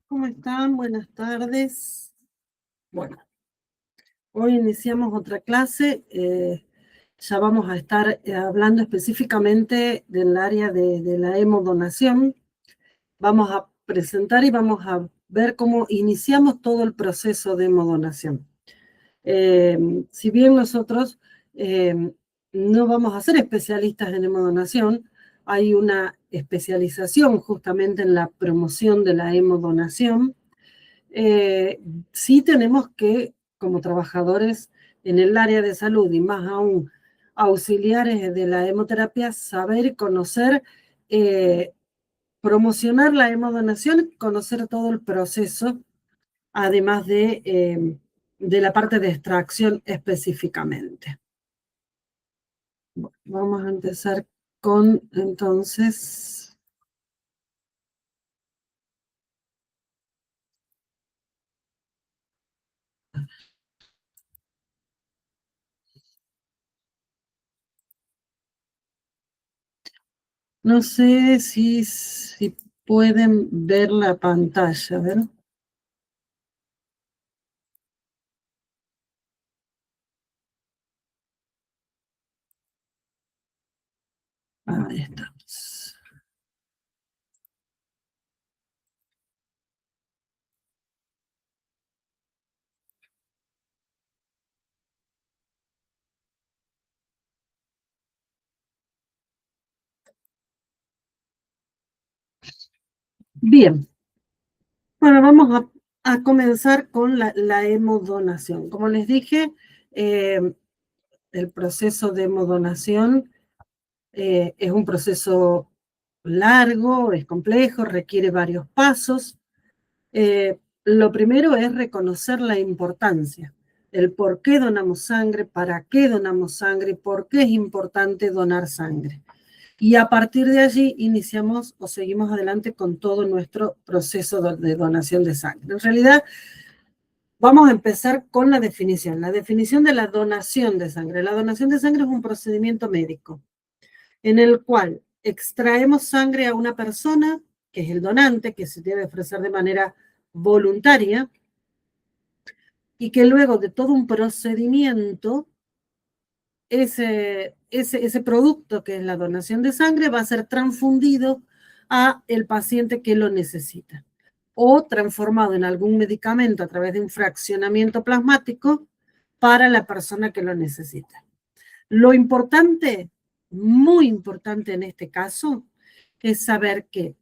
¿Cómo están? Buenas tardes. Bueno, hoy iniciamos otra clase. Ya vamos a estar hablando específicamente del área de la hemodonación. Vamos a presentar y vamos a ver cómo iniciamos todo el proceso de hemodonación. Si bien nosotros no vamos a ser especialistas en hemodonación, hay una especialización justamente en la promoción de la hemodonación. Sí tenemos que, como trabajadores en el área de salud y más aún auxiliares de la hemoterapia, saber y conocer, eh, promocionar la hemodonación, conocer todo el proceso, además de la parte de extracción específicamente. Bueno, vamos a empezar con, entonces, no sé si pueden ver la pantalla, ¿ver? Ahí estamos. Bien, bueno, vamos a comenzar con la hemodonación. Como les dije, el proceso de hemodonación es un proceso largo, es complejo, requiere varios pasos. Lo primero es reconocer la importancia, el por qué donamos sangre, para qué donamos sangre, por qué es importante donar sangre. Y a partir de allí iniciamos o seguimos adelante con todo nuestro proceso de donación de sangre. En realidad, vamos a empezar con la definición. La definición de la donación de sangre. La donación de sangre es un procedimiento médico en el cual extraemos sangre a una persona, que es el donante, que se debe ofrecer de manera voluntaria, y que luego de todo un procedimiento, ese producto que es la donación de sangre va a ser transfundido a el paciente que lo necesita o transformado en algún medicamento a través de un fraccionamiento plasmático para la persona que lo necesita. Lo importante, muy importante en este caso, es saber que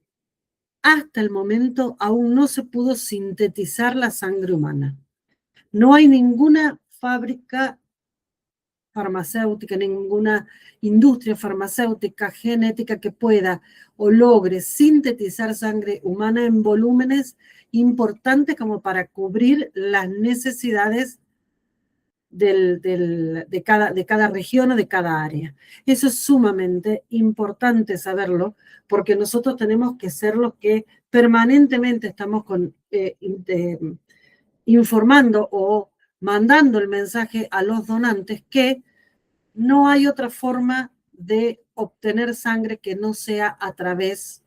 hasta el momento aún no se pudo sintetizar la sangre humana. No hay ninguna fábrica farmacéutica, ninguna industria farmacéutica genética que pueda o logre sintetizar sangre humana en volúmenes importantes como para cubrir las necesidades de cada región o de cada área. Eso es sumamente importante saberlo porque nosotros tenemos que ser los que permanentemente estamos informando o mandando el mensaje a los donantes que no hay otra forma de obtener sangre que no sea a través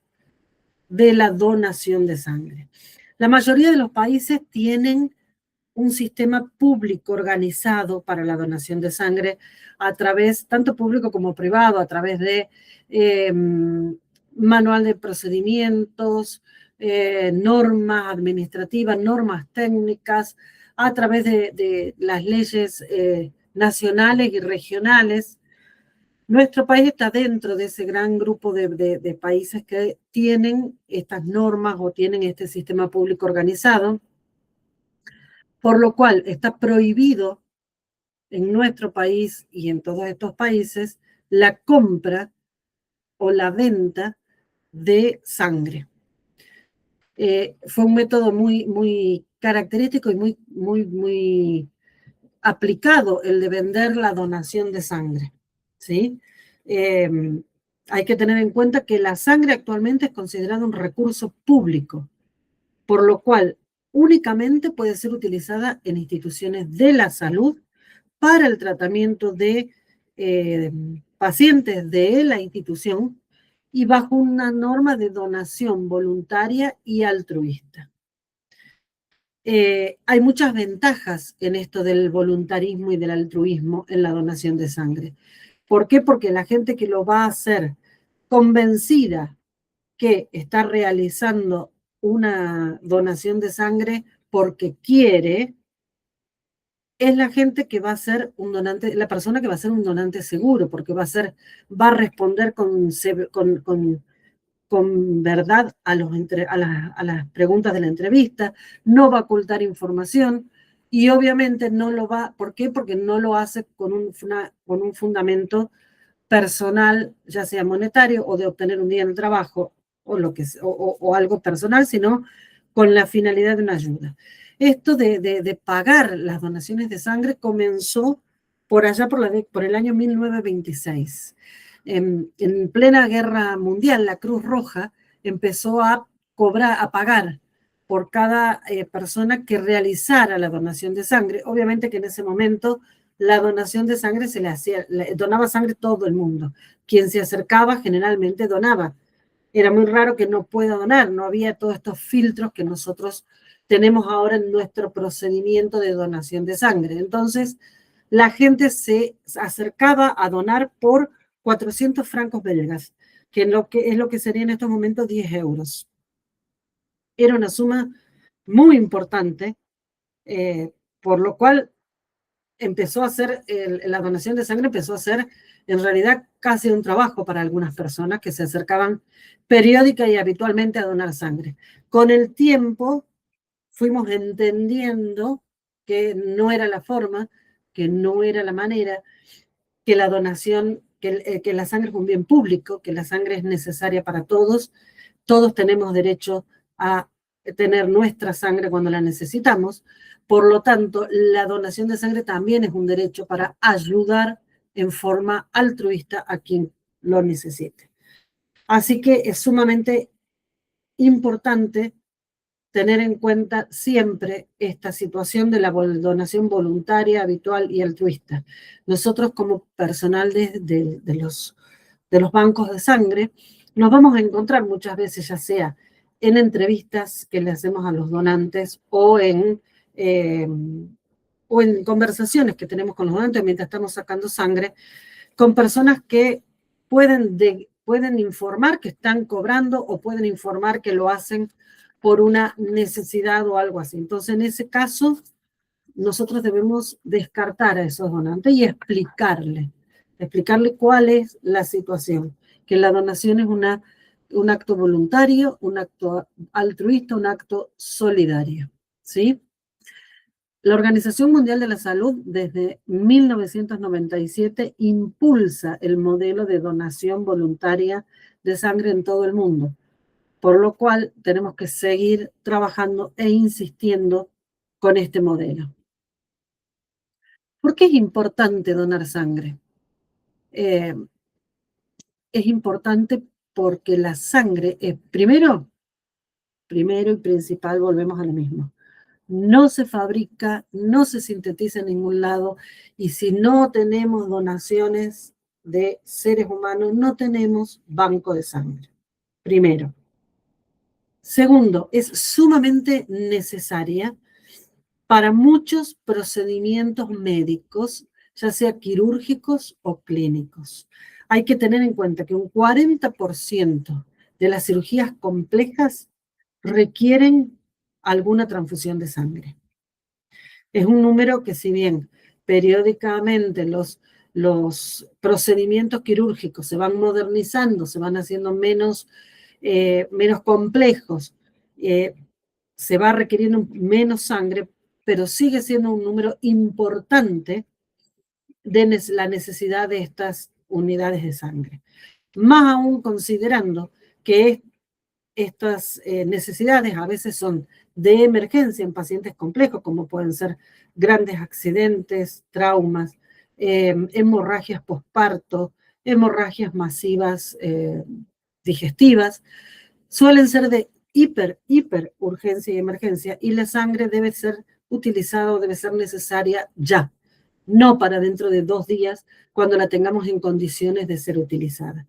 de la donación de sangre. La mayoría de los países tienen un sistema público organizado para la donación de sangre a través, tanto público como privado, a través de manual de procedimientos, normas administrativas, normas técnicas, a través de las leyes nacionales y regionales. Nuestro país está dentro de ese gran grupo de países que tienen estas normas o tienen este sistema público organizado, por lo cual está prohibido en nuestro país y en todos estos países la compra o la venta de sangre. Fue un método muy característico y muy aplicado el de vender la donación de sangre, ¿sí? Eh, Hay que tener en cuenta que la sangre actualmente es considerada un recurso público, por lo cual únicamente puede ser utilizada en instituciones de la salud para el tratamiento de pacientes de la institución y bajo una norma de donación voluntaria y altruista. hay muchas ventajas en esto del voluntarismo y del altruismo en la donación de sangre. ¿Por qué? Porque la gente que lo va a hacer convencida que está realizando una donación de sangre porque quiere, es la gente que va a ser un donante, la persona que va a ser un donante seguro, porque va a responder con verdad a las preguntas de la entrevista, no va a ocultar información y obviamente no lo va, ¿por qué? Porque no lo hace con un fundamento personal, ya sea monetario o de obtener un día en el trabajo o algo personal, sino con la finalidad de una ayuda. Esto de pagar las donaciones de sangre comenzó por allá por el año 1926. En plena guerra mundial, la Cruz Roja empezó a pagar por cada persona que realizara la donación de sangre. Obviamente que en ese momento la donación de sangre donaba sangre todo el mundo. Quien se acercaba generalmente donaba. Era muy raro que no pueda donar, no había todos estos filtros que nosotros tenemos ahora en nuestro procedimiento de donación de sangre. Entonces, la gente se acercaba a donar por 400 francos belgas, que es lo que sería en estos momentos 10 euros. Era una suma muy importante, por lo cual la donación de sangre empezó a ser en realidad casi un trabajo para algunas personas que se acercaban periódica y habitualmente a donar sangre. Con el tiempo fuimos entendiendo que no era la forma, que no era la manera, que la donación, que la sangre es un bien público, que la sangre es necesaria para todos, todos tenemos derecho a tener nuestra sangre cuando la necesitamos. Por lo tanto, la donación de sangre también es un derecho para ayudar en forma altruista a quien lo necesite. Así que es sumamente importante tener en cuenta siempre esta situación de la donación voluntaria, habitual y altruista. Nosotros como personal de los bancos de sangre, nos vamos a encontrar muchas veces, ya sea en entrevistas que le hacemos a los donantes eh, o en conversaciones que tenemos con los donantes mientras estamos sacando sangre, con personas que pueden informar que están cobrando o pueden informar que lo hacen por una necesidad o algo así. Entonces, en ese caso, nosotros debemos descartar a esos donantes y explicarle cuál es la situación, que la donación es un acto voluntario, un acto altruista, un acto solidario, ¿sí? La Organización Mundial de la Salud desde 1997 impulsa el modelo de donación voluntaria de sangre en todo el mundo, por lo cual tenemos que seguir trabajando e insistiendo con este modelo. ¿Por qué es importante donar sangre? Es importante porque la sangre es, primero y principal, volvemos a lo mismo. No se fabrica, no se sintetiza en ningún lado, y si no tenemos donaciones de seres humanos, no tenemos banco de sangre. Primero. Segundo, es sumamente necesaria para muchos procedimientos médicos, ya sea quirúrgicos o clínicos. Hay que tener en cuenta que un 40% de las cirugías complejas requieren alguna transfusión de sangre. Es un número que, si bien periódicamente los procedimientos quirúrgicos se van modernizando, se van haciendo menos complejos, se va requiriendo menos sangre, pero sigue siendo un número importante de la necesidad de estas unidades de sangre. Más aún considerando que estas necesidades a veces son de emergencia en pacientes complejos, como pueden ser grandes accidentes, traumas, hemorragias posparto, hemorragias masivas digestivas, suelen ser de hiper urgencia y emergencia, y la sangre debe ser utilizada o debe ser necesaria ya, no para dentro de 2 días cuando la tengamos en condiciones de ser utilizada.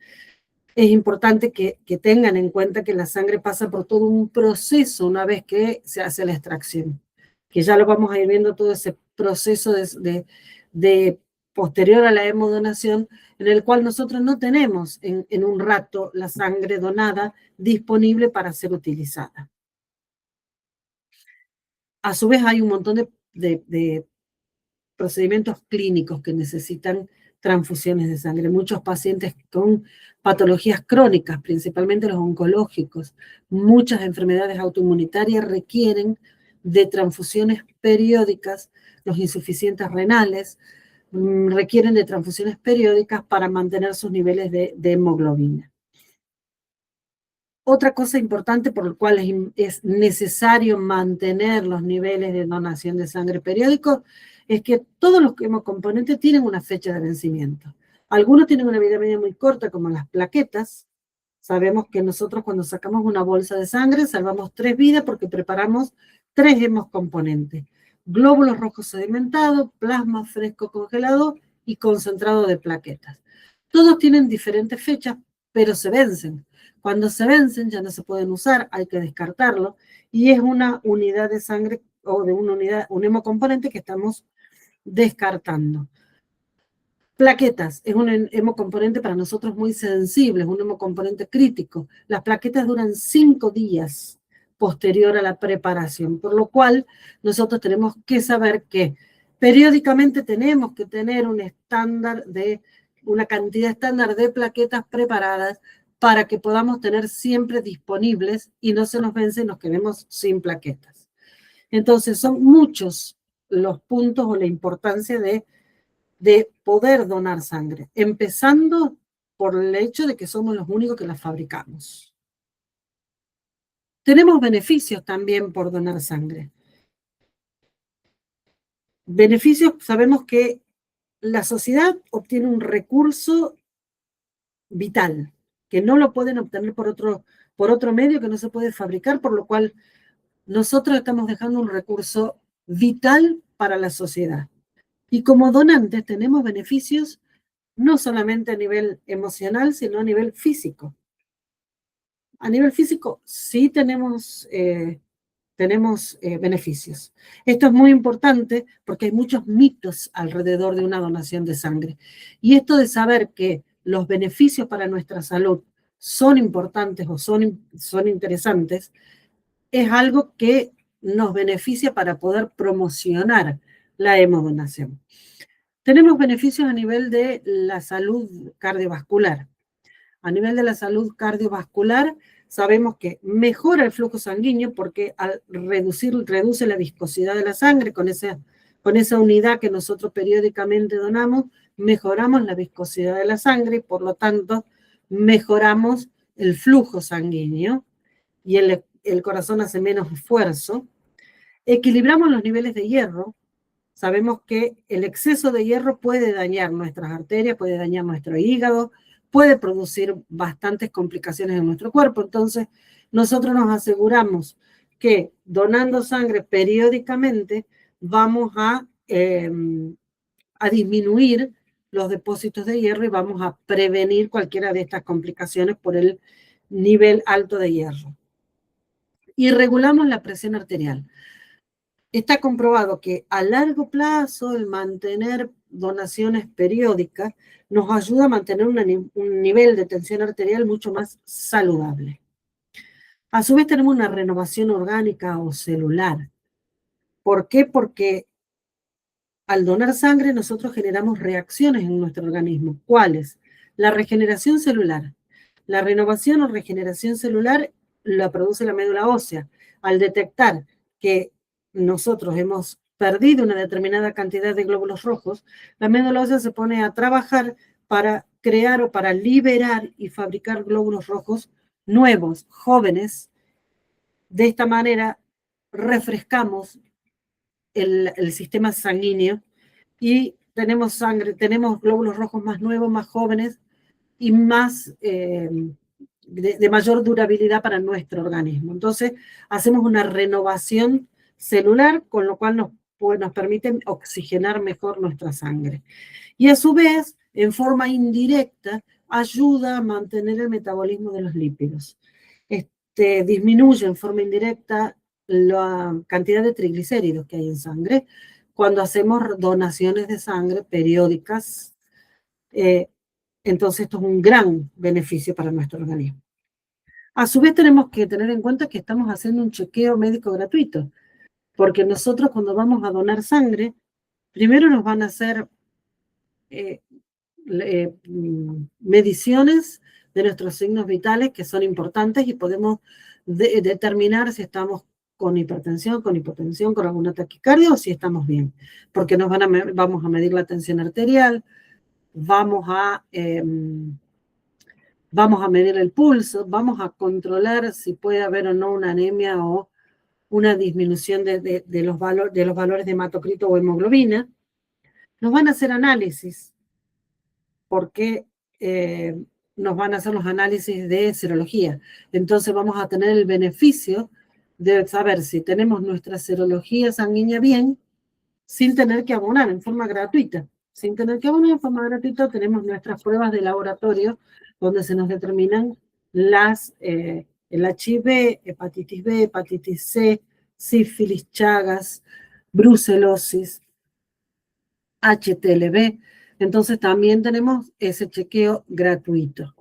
Es importante que tengan en cuenta que la sangre pasa por todo un proceso una vez que se hace la extracción. que ya lo vamos a ir viendo todo ese proceso de posterior a la hemodonación, en el cual nosotros no tenemos en un rato la sangre donada disponible para ser utilizada. A su vez hay un montón de procedimientos clínicos que necesitan transfusiones de sangre. Muchos pacientes con patologías crónicas, principalmente los oncológicos, muchas enfermedades autoinmunitarias requieren de transfusiones periódicas, los insuficientes renales requieren de transfusiones periódicas para mantener sus niveles de hemoglobina. Otra cosa importante por la cual es necesario mantener los niveles de donación de sangre periódicos es que todos los hemocomponentes tienen una fecha de vencimiento. Algunos tienen una vida media muy corta, como las plaquetas. Sabemos que nosotros cuando sacamos una bolsa de sangre salvamos 3 vidas porque preparamos 3 hemocomponentes. Glóbulos rojos sedimentados, plasma fresco congelado y concentrado de plaquetas. Todos tienen diferentes fechas, pero se vencen. Cuando se vencen ya no se pueden usar, hay que descartarlo, y es una unidad de sangre o de una unidad, un hemocomponente que estamos descartando. Plaquetas, es un hemocomponente para nosotros muy sensible, es un hemocomponente crítico. Las plaquetas duran 5 días posterior a la preparación, por lo cual nosotros tenemos que saber que periódicamente tenemos que tener un estándar una cantidad estándar de plaquetas preparadas para que podamos tener siempre disponibles y no se nos vence y nos quedemos sin plaquetas. Entonces son muchos los puntos o la importancia de poder donar sangre, empezando por el hecho de que somos los únicos que la fabricamos. Tenemos beneficios también por donar sangre. Beneficios, sabemos que la sociedad obtiene un recurso vital, que no lo pueden obtener por otro medio, que no se puede fabricar, por lo cual nosotros estamos dejando un recurso vital para la sociedad. Y como donantes tenemos beneficios no solamente a nivel emocional, sino a nivel físico. A nivel físico sí tenemos beneficios. Esto es muy importante porque hay muchos mitos alrededor de una donación de sangre. Y esto de saber que los beneficios para nuestra salud son importantes o son interesantes, es algo que nos beneficia para poder promocionar la hemodonación. Tenemos beneficios a nivel de la salud cardiovascular. A nivel de la salud cardiovascular, sabemos que mejora el flujo sanguíneo porque al reduce la viscosidad de la sangre con esa unidad que nosotros periódicamente donamos, mejoramos la viscosidad de la sangre y por lo tanto mejoramos el flujo sanguíneo y el corazón hace menos esfuerzo. Equilibramos los niveles de hierro. Sabemos que el exceso de hierro puede dañar nuestras arterias, puede dañar nuestro hígado, puede producir bastantes complicaciones en nuestro cuerpo. Entonces, nosotros nos aseguramos que donando sangre periódicamente vamos a disminuir los depósitos de hierro y vamos a prevenir cualquiera de estas complicaciones por el nivel alto de hierro. Y regulamos la presión arterial. Está comprobado que a largo plazo el mantener donaciones periódicas nos ayuda a mantener un nivel de tensión arterial mucho más saludable. A su vez tenemos una renovación orgánica o celular. ¿Por qué? Porque al donar sangre nosotros generamos reacciones en nuestro organismo. ¿Cuáles? La regeneración celular. La renovación o regeneración celular la produce la médula ósea. Al detectar que nosotros hemos perdido una determinada cantidad de glóbulos rojos, la médula ósea se pone a trabajar para crear o para liberar y fabricar glóbulos rojos nuevos, jóvenes. De esta manera refrescamos el sistema sanguíneo y tenemos sangre, tenemos glóbulos rojos más nuevos, más jóvenes y más de mayor durabilidad para nuestro organismo. Entonces, hacemos una renovación celular, con lo cual nos permite oxigenar mejor nuestra sangre. Y a su vez, en forma indirecta, ayuda a mantener el metabolismo de los lípidos. Disminuye en forma indirecta la cantidad de triglicéridos que hay en sangre cuando hacemos donaciones de sangre periódicas. Entonces esto es un gran beneficio para nuestro organismo. A su vez tenemos que tener en cuenta que estamos haciendo un chequeo médico gratuito, porque nosotros cuando vamos a donar sangre, primero nos van a hacer mediciones de nuestros signos vitales que son importantes y podemos determinar si estamos con hipertensión, con hipotensión, con alguna taquicardia o si estamos bien, porque vamos a medir la tensión arterial, vamos a medir el pulso, vamos a controlar si puede haber o no una anemia o una disminución de los valores de hematocrito o hemoglobina. Nos van a hacer análisis porque nos van a hacer los análisis de serología. Entonces vamos a tener el beneficio de saber si tenemos nuestra serología sanguínea bien, sin tener que abonar en forma gratuita. Sin tener que abonar en forma gratuita, tenemos nuestras pruebas de laboratorio donde se nos determinan el HIV, hepatitis B, hepatitis C, sífilis, chagas, brucelosis, HTLV. Entonces también tenemos ese chequeo gratuito.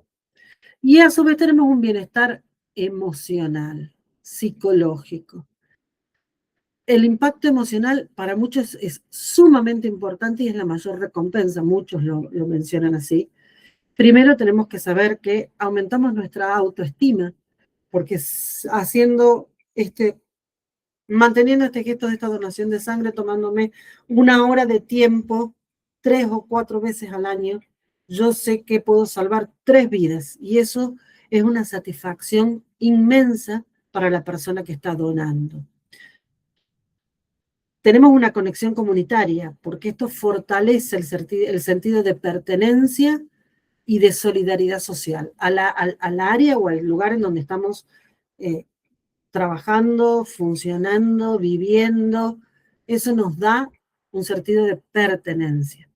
Y a su vez tenemos un bienestar emocional, psicológico. El impacto emocional para muchos es sumamente importante y es la mayor recompensa. Muchos lo mencionan así. Primero tenemos que saber que aumentamos nuestra autoestima, porque manteniendo este gesto de esta donación de sangre, tomándome una hora de tiempo, 3 o 4 veces al año, yo sé que puedo salvar 3 vidas y eso es una satisfacción inmensa para la persona que está donando. Tenemos una conexión comunitaria, porque esto fortalece el sentido de pertenencia y de solidaridad social al área o al lugar en donde estamos trabajando, funcionando, viviendo. Eso nos da un sentido de pertenencia.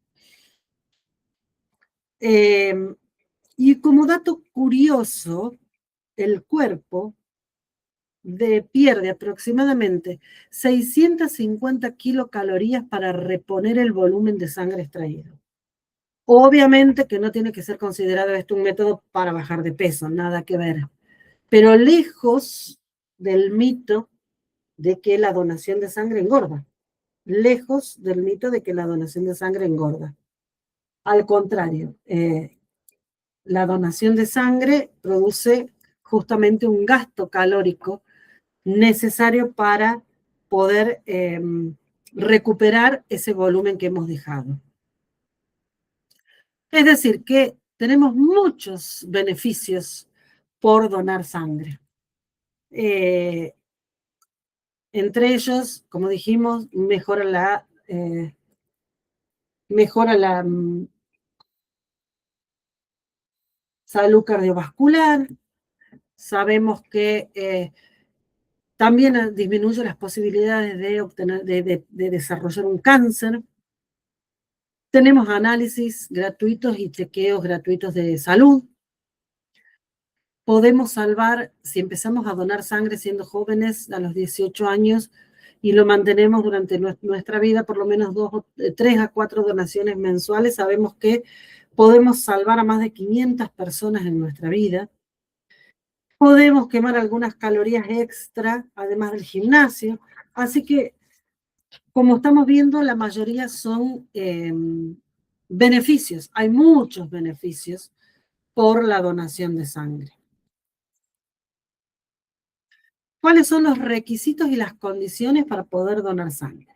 Y como dato curioso, el cuerpo pierde aproximadamente 650 kilocalorías para reponer el volumen de sangre extraído. Obviamente que no tiene que ser considerado esto un método para bajar de peso, nada que ver. Pero lejos del mito de que la donación de sangre engorda. Lejos del mito de que la donación de sangre engorda. Al contrario, la donación de sangre produce justamente un gasto calórico necesario para poder recuperar ese volumen que hemos dejado. Es decir, que tenemos muchos beneficios por donar sangre. Entre ellos, como dijimos, mejora la salud cardiovascular. Sabemos que también disminuye las posibilidades de desarrollar un cáncer. Tenemos análisis gratuitos y chequeos gratuitos de salud. Podemos salvar, si empezamos a donar sangre siendo jóvenes a los 18 años y lo mantenemos durante nuestra vida, por lo menos 3 a 4 donaciones mensuales, sabemos que podemos salvar a más de 500 personas en nuestra vida. Podemos quemar algunas calorías extra, además del gimnasio. Así que, como estamos viendo, la mayoría son beneficios. Hay muchos beneficios por la donación de sangre. ¿Cuáles son los requisitos y las condiciones para poder donar sangre?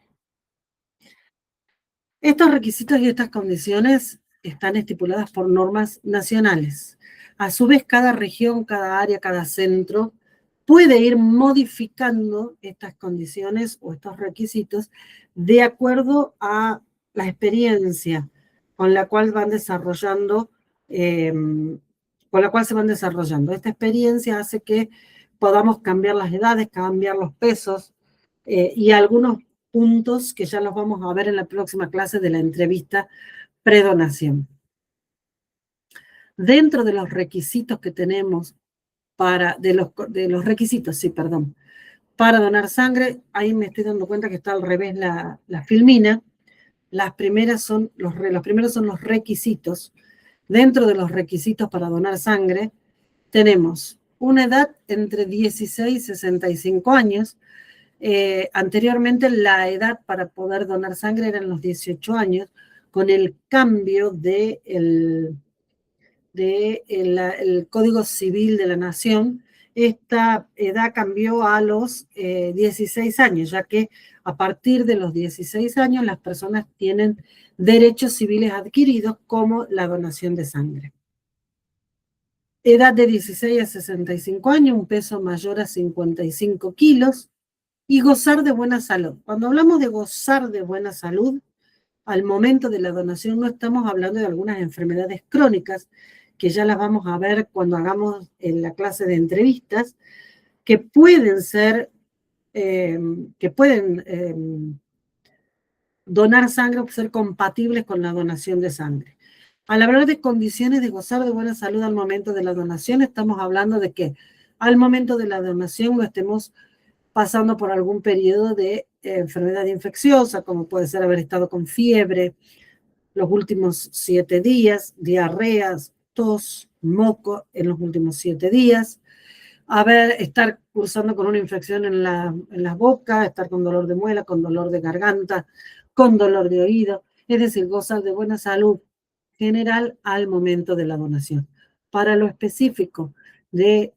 Estos requisitos y estas condiciones están estipuladas por normas nacionales. A su vez, cada región, cada área, cada centro puede ir modificando estas condiciones o estos requisitos de acuerdo a la experiencia con la cual van desarrollando, con la cual se van desarrollando. Esta experiencia hace que podamos cambiar las edades, cambiar los pesos y algunos puntos que ya los vamos a ver en la próxima clase de la entrevista predonación. Dentro de los requisitos que tenemos para donar sangre. Ahí me estoy dando cuenta que está al revés la filmina. Los primeros son los requisitos. Dentro de los requisitos para donar sangre, tenemos una edad entre 16 y 65 años. Anteriormente la edad para poder donar sangre eran los 18 años. Con el cambio el Código Civil de la Nación, esta edad cambió a los 16 años, ya que a partir de los 16 años las personas tienen derechos civiles adquiridos como la donación de sangre. Edad de 16 a 65 años, un peso mayor a 55 kilos y gozar de buena salud. Cuando hablamos de gozar de buena salud, al momento de la donación no estamos hablando de algunas enfermedades crónicas, que ya las vamos a ver cuando hagamos en la clase de entrevistas, que pueden donar sangre o ser compatibles con la donación de sangre. Al hablar de condiciones de gozar de buena salud al momento de la donación, estamos hablando de que al momento de la donación no estemos pasando por algún periodo de enfermedad infecciosa, como puede ser haber estado con fiebre los últimos 7 días, diarreas, tos, moco en los últimos 7 días, estar cursando con una infección en la boca, estar con dolor de muela, con dolor de garganta, con dolor de oído, es decir, gozar de buena salud general al momento de la donación. Para lo específico de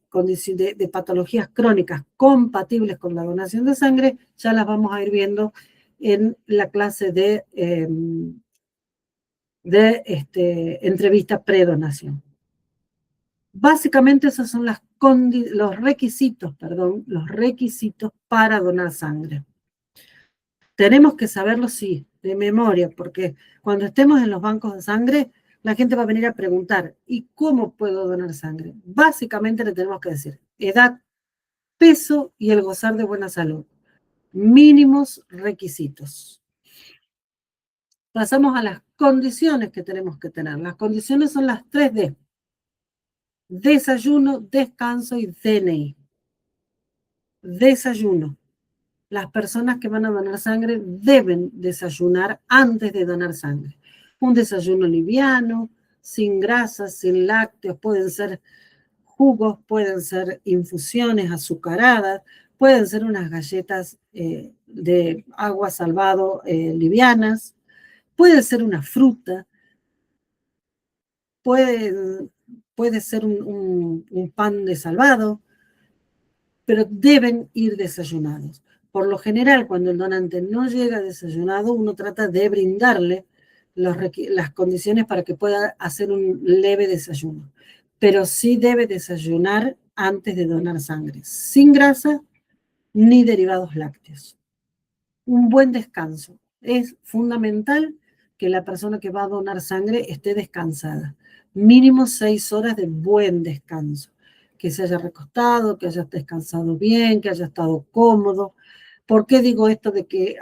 patologías crónicas compatibles con la donación de sangre, ya las vamos a ir viendo en la clase de entrevista predonación. Básicamente esos son los requisitos para donar sangre. Tenemos que saberlo, sí, de memoria, porque cuando estemos en los bancos de sangre, la gente va a venir a preguntar, ¿y cómo puedo donar sangre? Básicamente le tenemos que decir edad, peso y el gozar de buena salud. Mínimos requisitos. Pasamos a las condiciones que tenemos que tener. Las condiciones son las 3D. Desayuno, descanso y DNI. Desayuno. Las personas que van a donar sangre deben desayunar antes de donar sangre. Un desayuno liviano, sin grasas, sin lácteos, pueden ser jugos, pueden ser infusiones azucaradas, pueden ser unas galletas de agua salvado livianas, puede ser una fruta, puede ser un pan de salvado, pero deben ir desayunados. Por lo general, cuando el donante no llega desayunado, uno trata de brindarle las condiciones para que pueda hacer un leve desayuno. Pero sí debe desayunar antes de donar sangre, sin grasa ni derivados lácteos. Un buen descanso. Es fundamental que la persona que va a donar sangre esté descansada. Mínimo 6 horas de buen descanso. Que se haya recostado, que haya descansado bien, que haya estado cómodo. ¿Por qué digo esto de que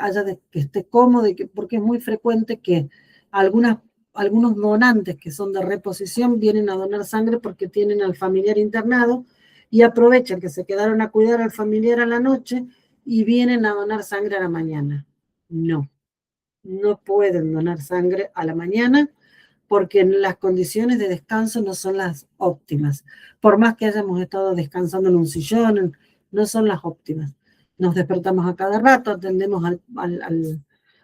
esté cómodo? Porque es muy frecuente que algunos donantes que son de reposición vienen a donar sangre porque tienen al familiar internado y aprovechan que se quedaron a cuidar al familiar a la noche y vienen a donar sangre a la mañana. No pueden donar sangre a la mañana porque las condiciones de descanso no son las óptimas. Por más que hayamos estado descansando en un sillón, no son las óptimas. Nos despertamos a cada rato, atendemos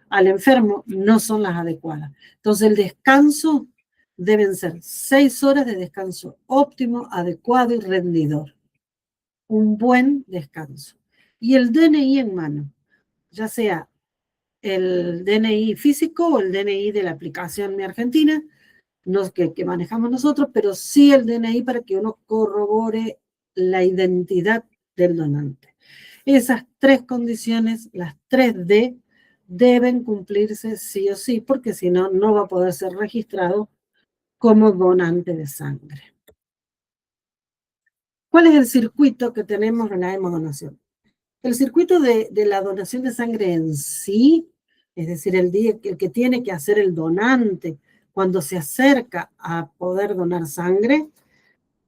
al enfermo, no son las adecuadas. Entonces el descanso deben ser 6 horas de descanso óptimo, adecuado y rendidor. Un buen descanso. Y el DNI en mano, ya sea el DNI físico o el DNI de la aplicación Mi Argentina, que manejamos nosotros, pero sí el DNI para que uno corrobore la identidad del donante. Esas 3 condiciones, las 3D, deben cumplirse sí o sí, porque si no, no va a poder ser registrado como donante de sangre. ¿Cuál es el circuito que tenemos en la hemodonación? El circuito de la donación de sangre en sí, es decir, el que tiene que hacer el donante cuando se acerca a poder donar sangre,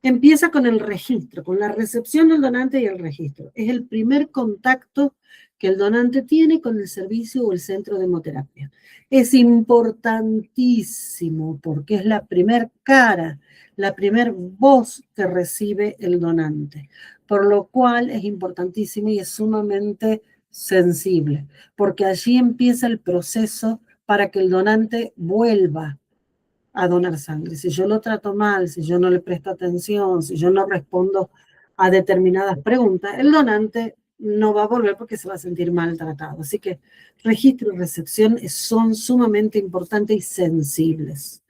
empieza con el registro, con la recepción del donante y el registro. Es el primer contacto que el donante tiene con el servicio o el centro de hemoterapia. Es importantísimo porque es la primer cara, la primer voz que recibe el donante, por lo cual es importantísimo y es sumamente sensible, porque allí empieza el proceso para que el donante vuelva a donar sangre. Si yo lo trato mal, si yo no le presto atención, si yo no respondo a determinadas preguntas, el donante no va a volver porque se va a sentir maltratado. Así que registro y recepción son sumamente importantes y sensibles.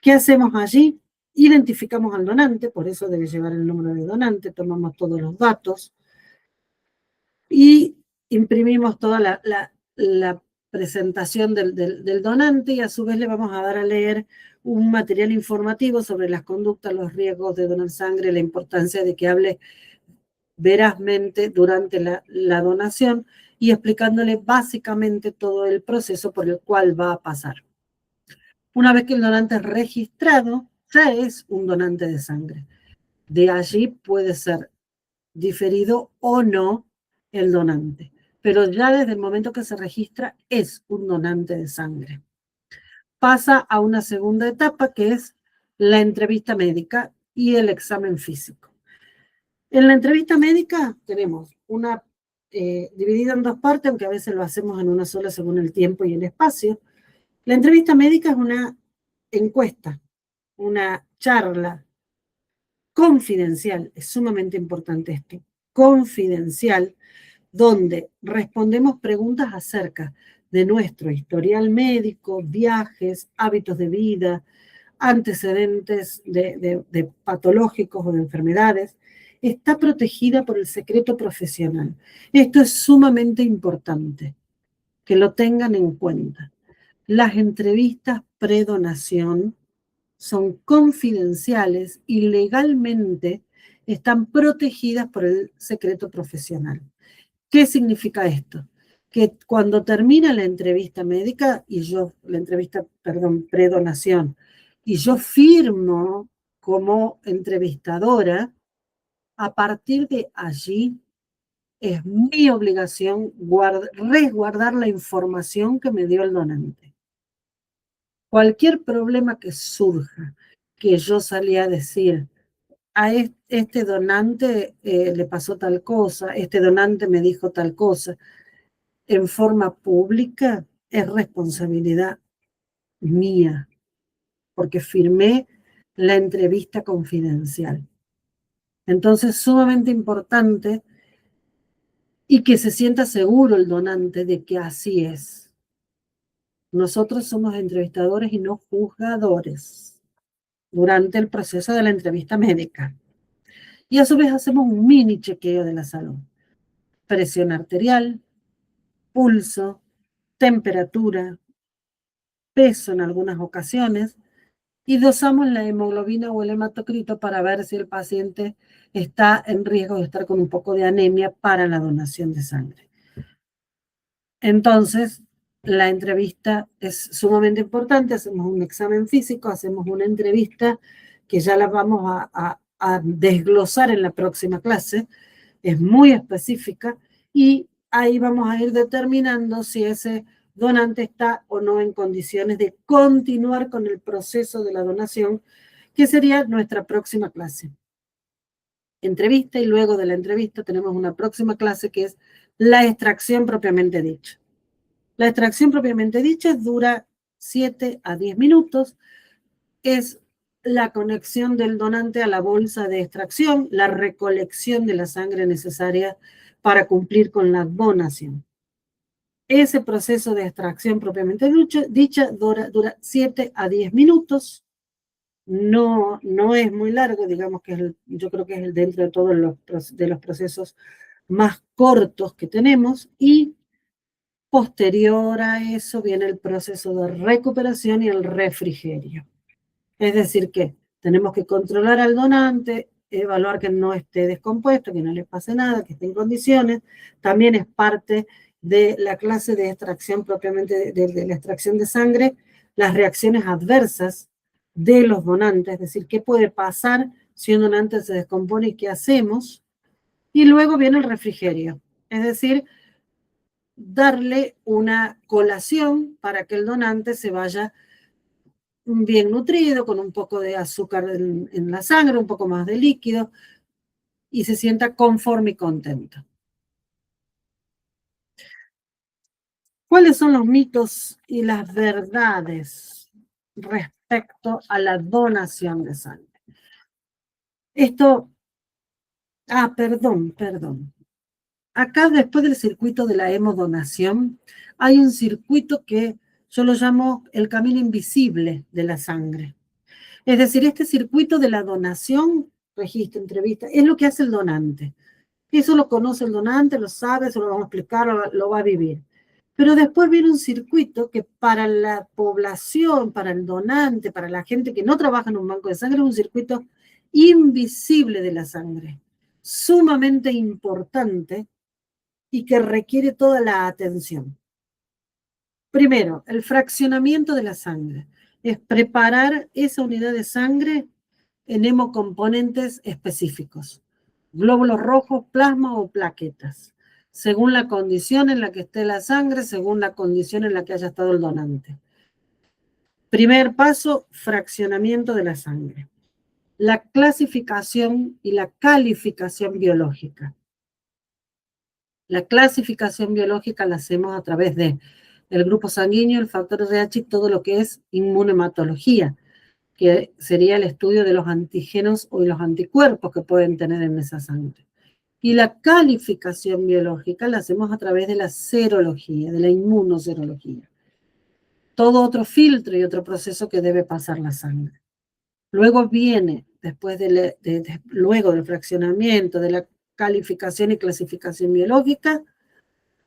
¿Qué hacemos allí? Identificamos al donante, por eso debe llevar el número de donante, tomamos todos los datos y imprimimos toda la presentación del donante y a su vez le vamos a dar a leer un material informativo sobre las conductas, los riesgos de donar sangre, la importancia de que hable verazmente durante la donación y explicándole básicamente todo el proceso por el cual va a pasar. Una vez que el donante es registrado, ya es un donante de sangre. De allí puede ser diferido o no el donante, pero ya desde el momento que se registra es un donante de sangre. Pasa a una segunda etapa que es la entrevista médica y el examen físico. En la entrevista médica tenemos una dividida en dos partes, aunque a veces lo hacemos en una sola según el tiempo y el espacio. La entrevista médica es una encuesta, una charla confidencial, es sumamente importante esto, confidencial, donde respondemos preguntas acerca de nuestro historial médico, viajes, hábitos de vida, antecedentes de patológicos o de enfermedades. Está protegida por el secreto profesional. Esto es sumamente importante, que lo tengan en cuenta. Las entrevistas predonación son confidenciales y legalmente están protegidas por el secreto profesional. ¿Qué significa esto? Que cuando termina la entrevista médica predonación, y yo firmo como entrevistadora, a partir de allí es mi obligación resguardar la información que me dio el donante. Cualquier problema que surja, que yo salí a decir, a este donante le pasó tal cosa, este donante me dijo tal cosa, en forma pública, es responsabilidad mía, porque firmé la entrevista confidencial. Entonces, sumamente importante y que se sienta seguro el donante de que así es. Nosotros somos entrevistadores y no juzgadores durante el proceso de la entrevista médica. Y a su vez hacemos un mini chequeo de la salud. Presión arterial, pulso, temperatura, peso en algunas ocasiones, y dosamos la hemoglobina o el hematocrito para ver si el paciente está en riesgo de estar con un poco de anemia para la donación de sangre. Entonces, la entrevista es sumamente importante, hacemos un examen físico, hacemos una entrevista que ya la vamos a desglosar en la próxima clase, es muy específica y ahí vamos a ir determinando si ese donante está o no en condiciones de continuar con el proceso de la donación, que sería nuestra próxima clase. Entrevista y luego de la entrevista tenemos una próxima clase que es la extracción propiamente dicha. La extracción propiamente dicha dura 7 a 10 minutos, es la conexión del donante a la bolsa de extracción, la recolección de la sangre necesaria para cumplir con la donación. Ese proceso de extracción propiamente dicha dura 7 a 10 minutos. No es muy largo, digamos que yo creo que es dentro de todos los procesos más cortos que tenemos, y posterior a eso viene el proceso de recuperación y el refrigerio. Es decir, que tenemos que controlar al donante, evaluar que no esté descompuesto, que no le pase nada, que esté en condiciones. También es parte de la clase de extracción propiamente, de la extracción de sangre, las reacciones adversas de los donantes, es decir, qué puede pasar Si un donante se descompone, ¿qué hacemos? Y luego viene el refrigerio, es decir, darle una colación para que el donante se vaya bien nutrido, con un poco de azúcar en la sangre, un poco más de líquido, y se sienta conforme y contento. ¿Cuáles son los mitos y las verdades respecto a la donación de sangre? Esto, perdón. Acá, después del circuito de la hemodonación, hay un circuito que yo lo llamo el camino invisible de la sangre. Es decir, este circuito de la donación, registro, entrevista, es lo que hace el donante. Eso lo conoce el donante, lo sabe, se lo vamos a explicar, lo va a vivir. Pero después viene un circuito que para la población, para el donante, para la gente que no trabaja en un banco de sangre, es un circuito invisible de la sangre, sumamente importante y que requiere toda la atención. Primero, el fraccionamiento de la sangre. Es preparar esa unidad de sangre en hemocomponentes específicos. Glóbulos rojos, plasma o plaquetas. Según la condición en la que esté la sangre, según la condición en la que haya estado el donante. Primer paso, fraccionamiento de la sangre. La clasificación y la calificación biológica. La clasificación biológica la hacemos a través de el grupo sanguíneo, el factor RH y todo lo que es inmunematología, que sería el estudio de los antígenos o los anticuerpos que pueden tener en esa sangre. Y la calificación biológica la hacemos a través de la serología, de la inmunoserología. Todo otro filtro y otro proceso que debe pasar la sangre. Luego viene, luego del fraccionamiento, de la calificación y clasificación biológica,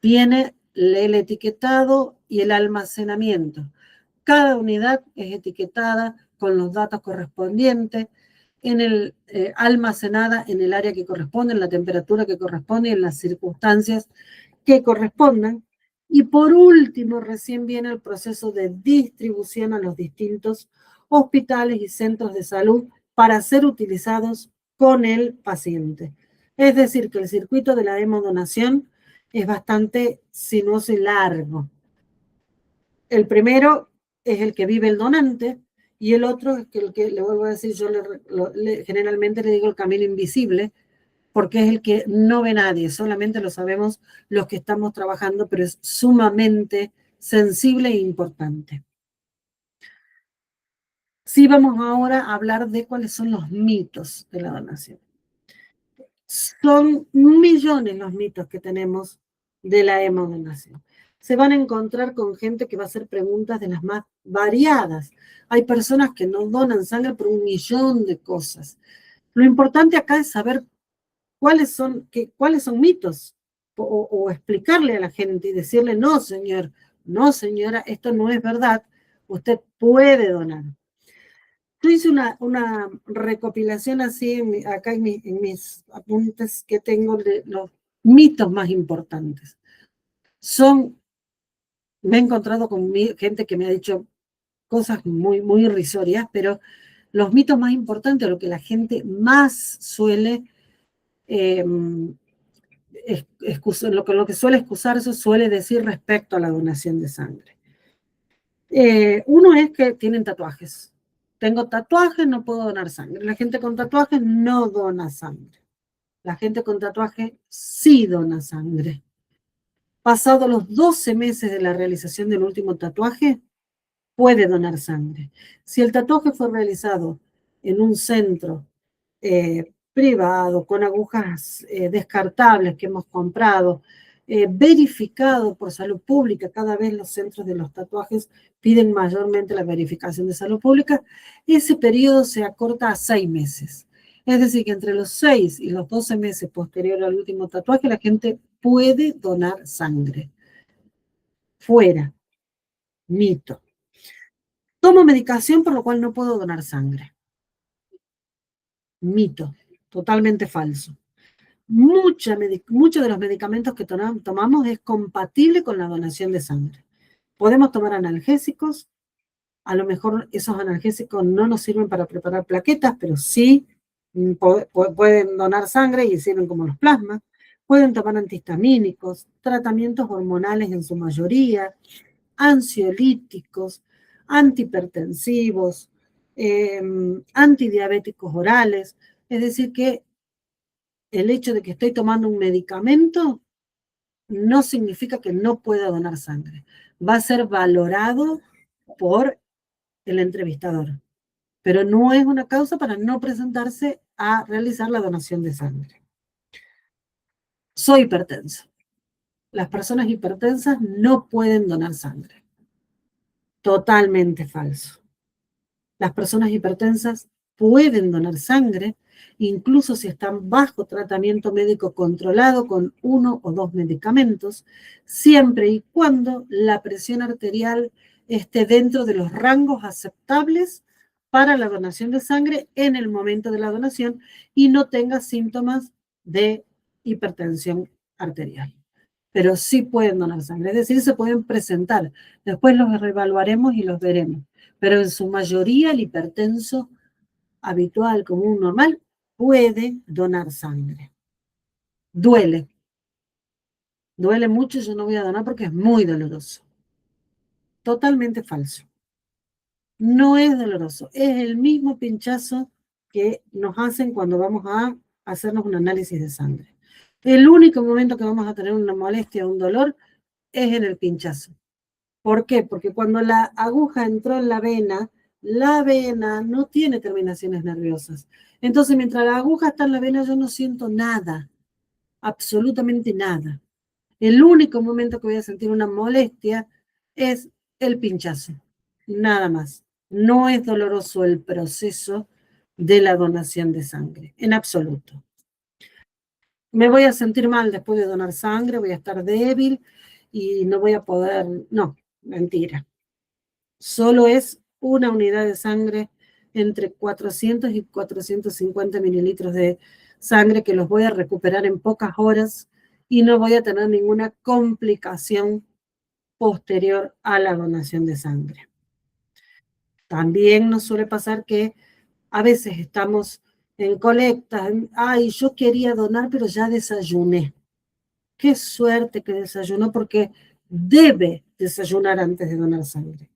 viene el etiquetado y el almacenamiento. Cada unidad es etiquetada con los datos correspondientes, almacenada en el área que corresponde, en la temperatura que corresponde y en las circunstancias que correspondan. Y por último, recién viene el proceso de distribución a los distintos hospitales y centros de salud para ser utilizados con el paciente. Es decir, que el circuito de la hemodonación es bastante sinuoso y largo. El primero es el que vive el donante y el otro es el que le vuelvo a decir, yo generalmente le digo el camino invisible, porque es el que no ve nadie, solamente lo sabemos los que estamos trabajando, pero es sumamente sensible e importante. Sí, vamos ahora a hablar de cuáles son los mitos de la donación. Son millones los mitos que tenemos de la hemodonación. Se van a encontrar con gente que va a hacer preguntas de las más variadas. Hay personas que no donan sangre por 1.000.000 de cosas. Lo importante acá es saber cuáles son mitos o explicarle a la gente y decirle, no, señor, no, señora, esto no es verdad, usted puede donar. Yo hice una recopilación así acá en mis apuntes que tengo de los mitos más importantes. Me he encontrado con gente que me ha dicho cosas muy, muy irrisorias, pero los mitos más importantes, lo que la gente más suele lo que suele excusarse, suele decir respecto a la donación de sangre. Uno es que tienen tatuajes. Tengo tatuajes, no puedo donar sangre. La gente con tatuajes no dona sangre. La gente con tatuaje sí dona sangre. Pasados los 12 meses de la realización del último tatuaje, puede donar sangre. Si el tatuaje fue realizado en un centro privado, con agujas descartables que hemos comprado, verificado por salud pública, cada vez los centros de los tatuajes piden mayormente la verificación de salud pública, ese periodo se acorta a 6 meses. Es decir, que entre los 6 y los 12 meses posterior al último tatuaje, la gente puede donar sangre. Fuera. Mito. Tomo medicación por lo cual no puedo donar sangre. Mito. Totalmente falso. Muchos de los medicamentos que tomamos es compatible con la donación de sangre. Podemos tomar analgésicos, a lo mejor esos analgésicos no nos sirven para preparar plaquetas, pero sí Pueden donar sangre y sirven como los plasmas, pueden tomar antihistamínicos, tratamientos hormonales en su mayoría, ansiolíticos, antihipertensivos, antidiabéticos orales. Es decir, que el hecho de que estoy tomando un medicamento no significa que no pueda donar sangre. Va a ser valorado por el entrevistador, pero no es una causa para no presentarse a realizar la donación de sangre. Soy hipertenso. Las personas hipertensas no pueden donar sangre. Totalmente falso. Las personas hipertensas pueden donar sangre, incluso si están bajo tratamiento médico controlado con 1 o 2 medicamentos, siempre y cuando la presión arterial esté dentro de los rangos aceptables para la donación de sangre en el momento de la donación y no tenga síntomas de hipertensión arterial. Pero sí pueden donar sangre, es decir, se pueden presentar. Después los reevaluaremos y los veremos. Pero en su mayoría el hipertenso habitual, común, normal, puede donar sangre. Duele. Duele mucho, yo no voy a donar porque es muy doloroso. Totalmente falso. No es doloroso, es el mismo pinchazo que nos hacen cuando vamos a hacernos un análisis de sangre. El único momento que vamos a tener una molestia o un dolor es en el pinchazo. ¿Por qué? Porque cuando la aguja entró en la vena no tiene terminaciones nerviosas. Entonces, mientras la aguja está en la vena, yo no siento nada, absolutamente nada. El único momento que voy a sentir una molestia es el pinchazo, nada más. No es doloroso el proceso de la donación de sangre, en absoluto. Me voy a sentir mal después de donar sangre, voy a estar débil y no voy a poder, no, mentira. Solo es una unidad de sangre entre 400 y 450 mililitros de sangre que los voy a recuperar en pocas horas y no voy a tener ninguna complicación posterior a la donación de sangre. También nos suele pasar que a veces estamos en colectas, ay, yo quería donar, pero ya desayuné. Qué suerte que desayunó porque debe desayunar antes de donar sangre.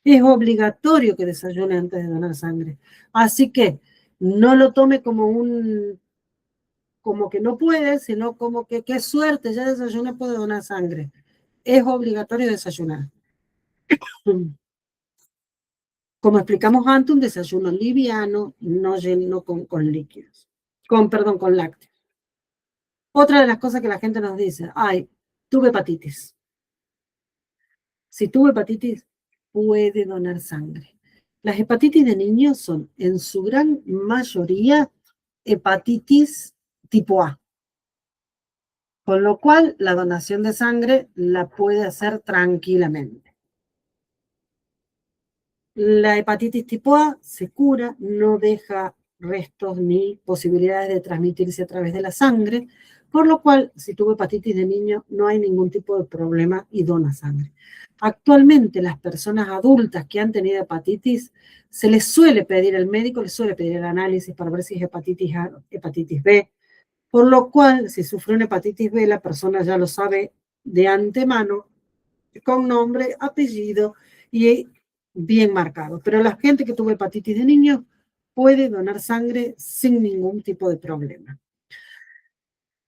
Es obligatorio que desayune antes de donar sangre. Así que no lo tome como que no puede, sino como que qué suerte, ya desayuné, puedo donar sangre. Es obligatorio desayunar. Como explicamos antes, un desayuno liviano, no lleno con líquidos. Con lácteos. Otra de las cosas que la gente nos dice, ay, tuve hepatitis. Si tuve hepatitis, puede donar sangre. Las hepatitis de niños son, en su gran mayoría, hepatitis tipo A. Con lo cual, la donación de sangre la puede hacer tranquilamente. La hepatitis tipo A se cura, no deja restos ni posibilidades de transmitirse a través de la sangre, por lo cual, si tuvo hepatitis de niño, no hay ningún tipo de problema y dona sangre. Actualmente, las personas adultas que han tenido hepatitis, se les suele pedir, el médico les suele pedir el análisis para ver si es hepatitis A o hepatitis B, por lo cual, si sufre una hepatitis B, la persona ya lo sabe de antemano, con nombre, apellido y bien marcado. Pero la gente que tuvo hepatitis de niño puede donar sangre sin ningún tipo de problema.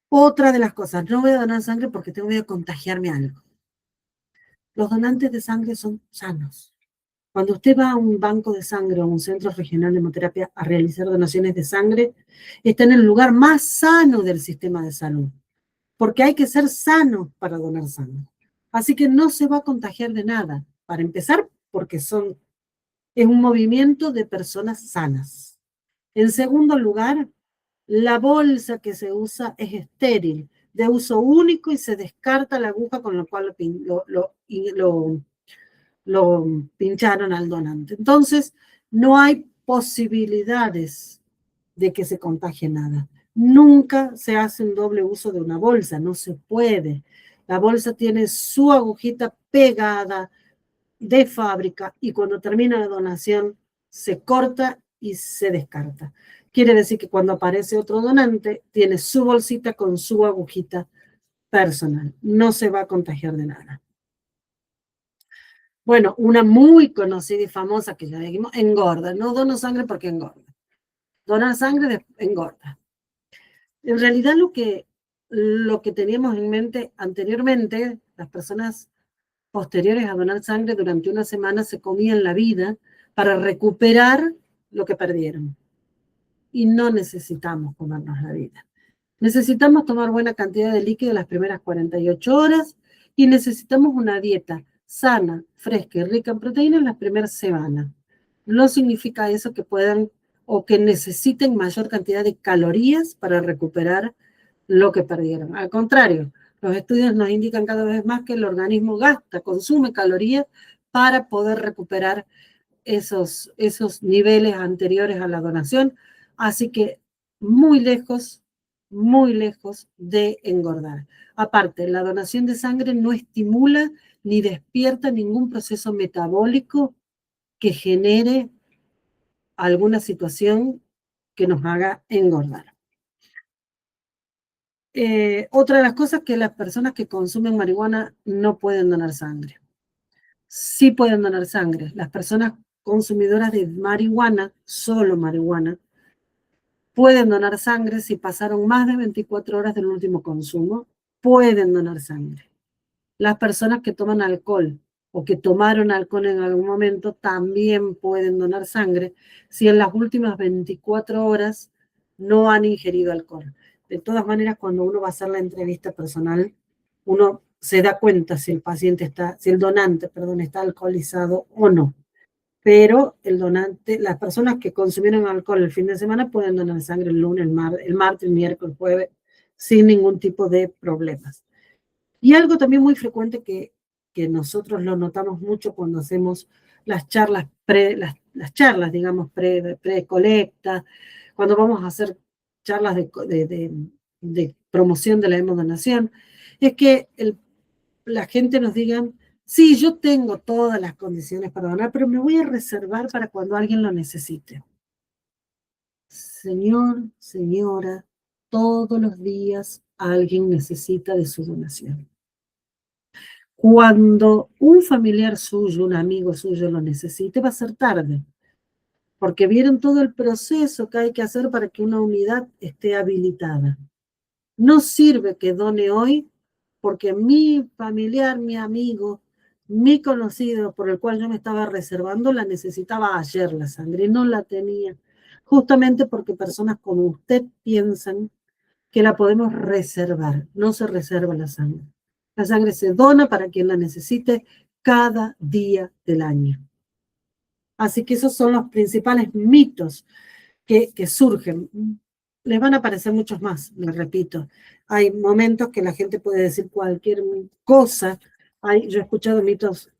Otra de las cosas, no voy a donar sangre porque tengo miedo de contagiarme algo. Los donantes de sangre son sanos. Cuando usted va a un banco de sangre o a un centro regional de hemoterapia a realizar donaciones de sangre, está en el lugar más sano del sistema de salud, porque hay que ser sano para donar sangre. Así que no se va a contagiar de nada. Para empezar, porque es un movimiento de personas sanas. En segundo lugar, la bolsa que se usa es estéril, de uso único y se descarta la aguja con la cual lo pincharon al donante. Entonces, no hay posibilidades de que se contagie nada. Nunca se hace un doble uso de una bolsa, no se puede. La bolsa tiene su agujita pegada de fábrica y cuando termina la donación se corta y se descarta. Quiere decir que cuando aparece otro donante, tiene su bolsita con su agujita personal. No se va a contagiar de nada. Bueno, una muy conocida y famosa que ya dijimos, engorda. No dono sangre porque engorda. Donar sangre engorda. En realidad lo que teníamos en mente anteriormente, las personas posteriores a donar sangre durante una semana se comían la vida para recuperar lo que perdieron. Y no necesitamos comernos la vida. Necesitamos tomar buena cantidad de líquido las primeras 48 horas y necesitamos una dieta sana, fresca y rica en proteínas las primeras semanas. No significa eso que puedan o que necesiten mayor cantidad de calorías para recuperar lo que perdieron. Al contrario, los estudios nos indican cada vez más que el organismo consume calorías para poder recuperar esos niveles anteriores a la donación. Así que muy lejos de engordar. Aparte, la donación de sangre no estimula ni despierta ningún proceso metabólico que genere alguna situación que nos haga engordar. Otra de las cosas es que las personas que consumen marihuana no pueden donar sangre. Sí pueden donar sangre. Las personas consumidoras de marihuana, solo marihuana, pueden donar sangre si pasaron más de 24 horas del último consumo, pueden donar sangre. Las personas que toman alcohol o que tomaron alcohol en algún momento también pueden donar sangre si en las últimas 24 horas no han ingerido alcohol. De todas maneras, cuando uno va a hacer la entrevista personal, uno se da cuenta si el donante, está alcoholizado o no. Pero las personas que consumieron alcohol el fin de semana pueden donar sangre el lunes, el martes, el miércoles, jueves, sin ningún tipo de problemas. Y algo también muy frecuente que nosotros lo notamos mucho cuando hacemos las charlas, digamos, pre-colecta, cuando vamos a hacer charlas de promoción de la hemodonación, es que la gente nos diga, sí, yo tengo todas las condiciones para donar, pero me voy a reservar para cuando alguien lo necesite. Señor, señora, todos los días alguien necesita de su donación. Cuando un familiar suyo, un amigo suyo lo necesite, va a ser tarde, porque vieron todo el proceso que hay que hacer para que una unidad esté habilitada. No sirve que done hoy porque mi familiar, mi amigo, mi conocido por el cual yo me estaba reservando la necesitaba ayer la sangre, no la tenía. Justamente porque personas como usted piensan que la podemos reservar. No se reserva la sangre. La sangre se dona para quien la necesite cada día del año. Así que esos son los principales mitos que surgen. Les van a aparecer muchos más, les repito. Hay momentos que la gente puede decir cualquier cosa. Yo he escuchado mitos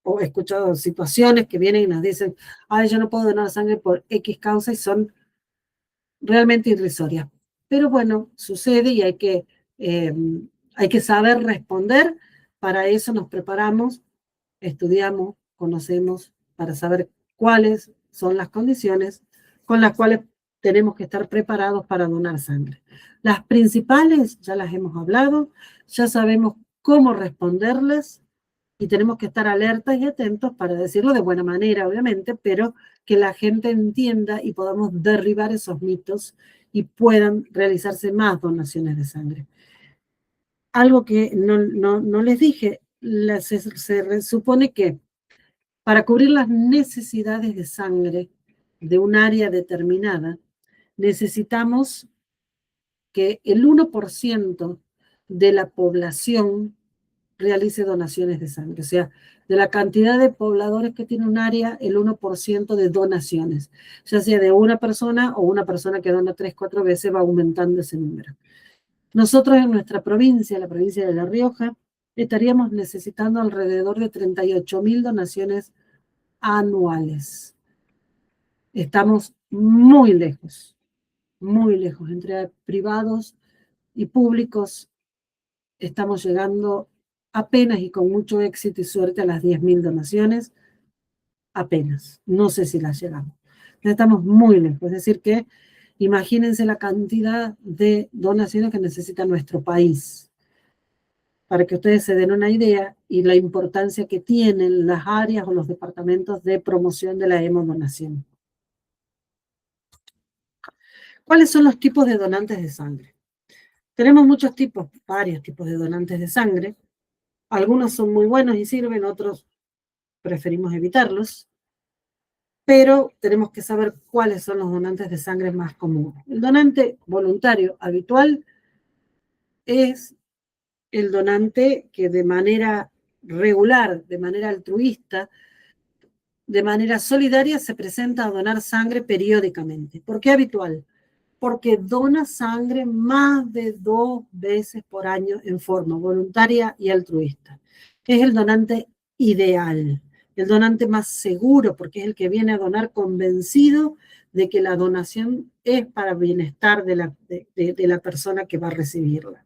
o he escuchado situaciones que vienen y nos dicen, ay, yo no puedo donar sangre por X causa y son realmente irrisorias. Pero bueno, sucede y hay que saber responder. Para eso nos preparamos, estudiamos, conocemos, para saber cuáles son las condiciones con las cuales tenemos que estar preparados para donar sangre. Las principales ya las hemos hablado, ya sabemos cómo responderles y tenemos que estar alertas y atentos para decirlo de buena manera, obviamente, pero que la gente entienda y podamos derribar esos mitos y puedan realizarse más donaciones de sangre. Algo que no les dije, se supone que para cubrir las necesidades de sangre de un área determinada, necesitamos que el 1% de la población realice donaciones de sangre. O sea, de la cantidad de pobladores que tiene un área, el 1% de donaciones. Ya sea de una persona o una persona que dona 3, 4 veces, va aumentando ese número. Nosotros en nuestra provincia, la provincia de La Rioja, estaríamos necesitando alrededor de 38.000 donaciones anuales. Estamos muy lejos, entre privados y públicos. Estamos llegando apenas y con mucho éxito y suerte a las 10.000 donaciones, apenas, no sé si las llegamos. Estamos muy lejos, es decir que imagínense la cantidad de donaciones que necesita nuestro país, para que ustedes se den una idea y la importancia que tienen las áreas o los departamentos de promoción de la hemodonación. ¿Cuáles son los tipos de donantes de sangre? Tenemos muchos tipos, varios tipos de donantes de sangre. Algunos son muy buenos y sirven, otros preferimos evitarlos, pero tenemos que saber cuáles son los donantes de sangre más comunes. El donante voluntario habitual es el donante que de manera regular, de manera altruista, de manera solidaria se presenta a donar sangre periódicamente. ¿Por qué habitual? Porque dona sangre más de 2 veces por año en forma voluntaria y altruista. Es el donante ideal, el donante más seguro, porque es el que viene a donar convencido de que la donación es para bienestar de la persona que va a recibirla.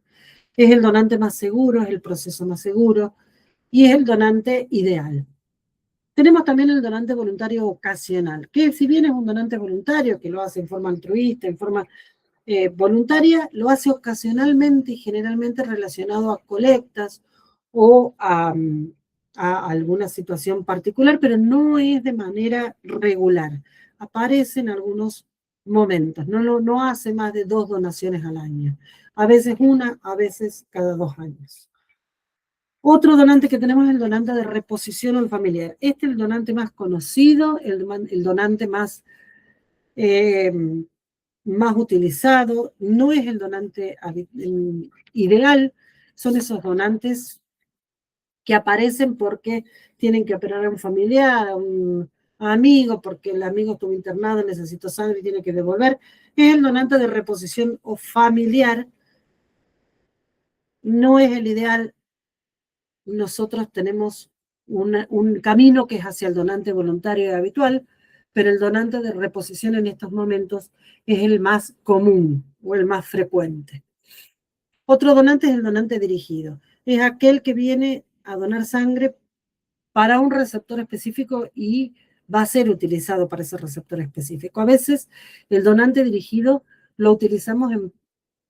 Es el donante más seguro, es el proceso más seguro y es el donante ideal. Tenemos también el donante voluntario ocasional, que si bien es un donante voluntario, que lo hace en forma altruista, en forma voluntaria, lo hace ocasionalmente y generalmente relacionado a colectas o a alguna situación particular, pero no es de manera regular. Aparece en algunos momentos, no hace más de 2 donaciones al año. A veces una, a veces cada 2 años. Otro donante que tenemos es el donante de reposición al familiar. Este es el donante más conocido, el donante más utilizado, no es el donante ideal, son esos donantes que aparecen porque tienen que operar a un familiar, a un amigo, porque el amigo estuvo internado, necesitó sangre y tiene que devolver. Es el donante de reposición o familiar, no es el ideal. Nosotros tenemos un camino que es hacia el donante voluntario y habitual, pero el donante de reposición en estos momentos es el más común o el más frecuente. Otro donante es el donante dirigido. Es aquel que viene a donar sangre para un receptor específico y va a ser utilizado para ese receptor específico. A veces el donante dirigido lo utilizamos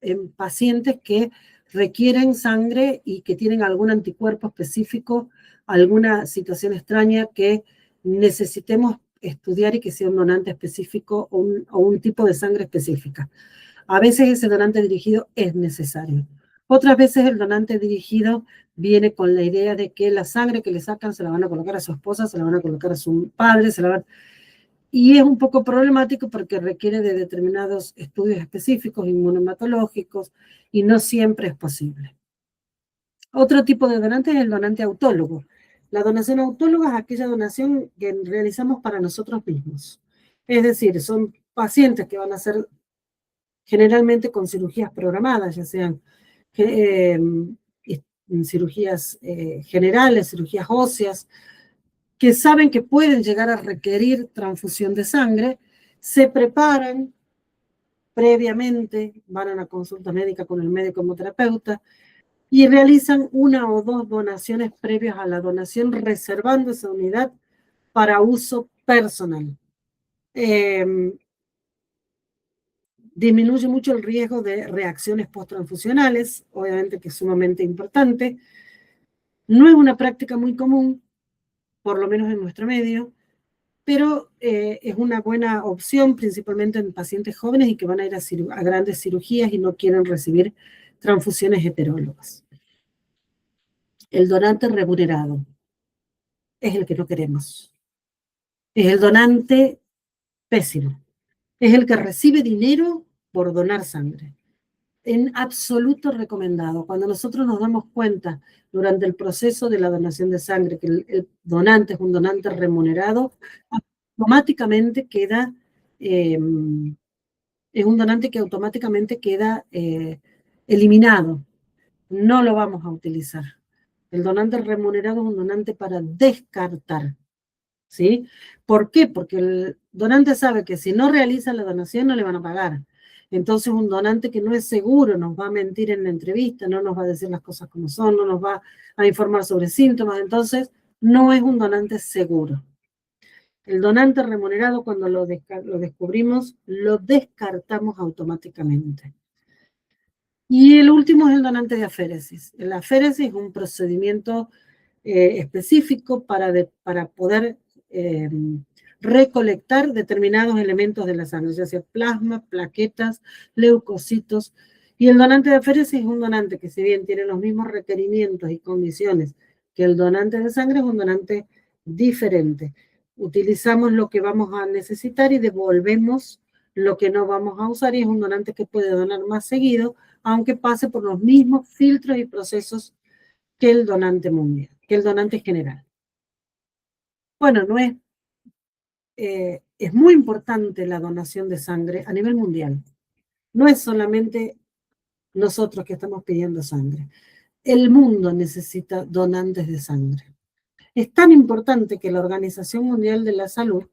en pacientes que requieren sangre y que tienen algún anticuerpo específico, alguna situación extraña que necesitemos estudiar y que sea un donante específico o un tipo de sangre específica. A veces ese donante dirigido es necesario. Otras veces el donante dirigido viene con la idea de que la sangre que le sacan se la van a colocar a su esposa, se la van a colocar a su padre, y es un poco problemático porque requiere de determinados estudios específicos, inmunohematológicos, y no siempre es posible. Otro tipo de donante es el donante autólogo. La donación autóloga es aquella donación que realizamos para nosotros mismos. Es decir, son pacientes que van a ser generalmente con cirugías programadas, ya sean cirugías generales, cirugías óseas, que saben que pueden llegar a requerir transfusión de sangre, se preparan previamente, van a una consulta médica con el médico hemoterapeuta y realizan 1 o 2 donaciones previas a la donación, reservando esa unidad para uso personal. Disminuye mucho el riesgo de reacciones posttransfusionales, obviamente que es sumamente importante. No es una práctica muy común, por lo menos en nuestro medio, pero es una buena opción, principalmente en pacientes jóvenes y que van a ir a grandes cirugías y no quieren recibir transfusiones heterólogas. El donante remunerado es el que no queremos. Es el donante pésimo. Es el que recibe dinero por donar sangre. En absoluto recomendado. Cuando nosotros nos damos cuenta durante el proceso de la donación de sangre que el donante es un donante remunerado, automáticamente queda, es un donante que automáticamente queda eliminado. No lo vamos a utilizar. El donante remunerado es un donante para descartar. ¿Sí? ¿Por qué? Porque el donante sabe que si no realiza la donación no le van a pagar. Entonces un donante que no es seguro nos va a mentir en la entrevista, no nos va a decir las cosas como son, no nos va a informar sobre síntomas, entonces no es un donante seguro. El donante remunerado, cuando lo descubrimos, lo descartamos automáticamente. Y el último es el donante de aféresis. La aféresis es un procedimiento específico para poder recolectar determinados elementos de la sangre, ya sea plasma, plaquetas, leucocitos. Y el donante de aféresis es un donante que, si bien tiene los mismos requerimientos y condiciones que el donante de sangre, es un donante diferente. Utilizamos lo que vamos a necesitar y devolvemos lo que no vamos a usar, y es un donante que puede donar más seguido, aunque pase por los mismos filtros y procesos que el donante mundial, que el donante general. Bueno, es muy importante la donación de sangre a nivel mundial. No es solamente nosotros que estamos pidiendo sangre. El mundo necesita donantes de sangre. Es tan importante que la Organización Mundial de la Salud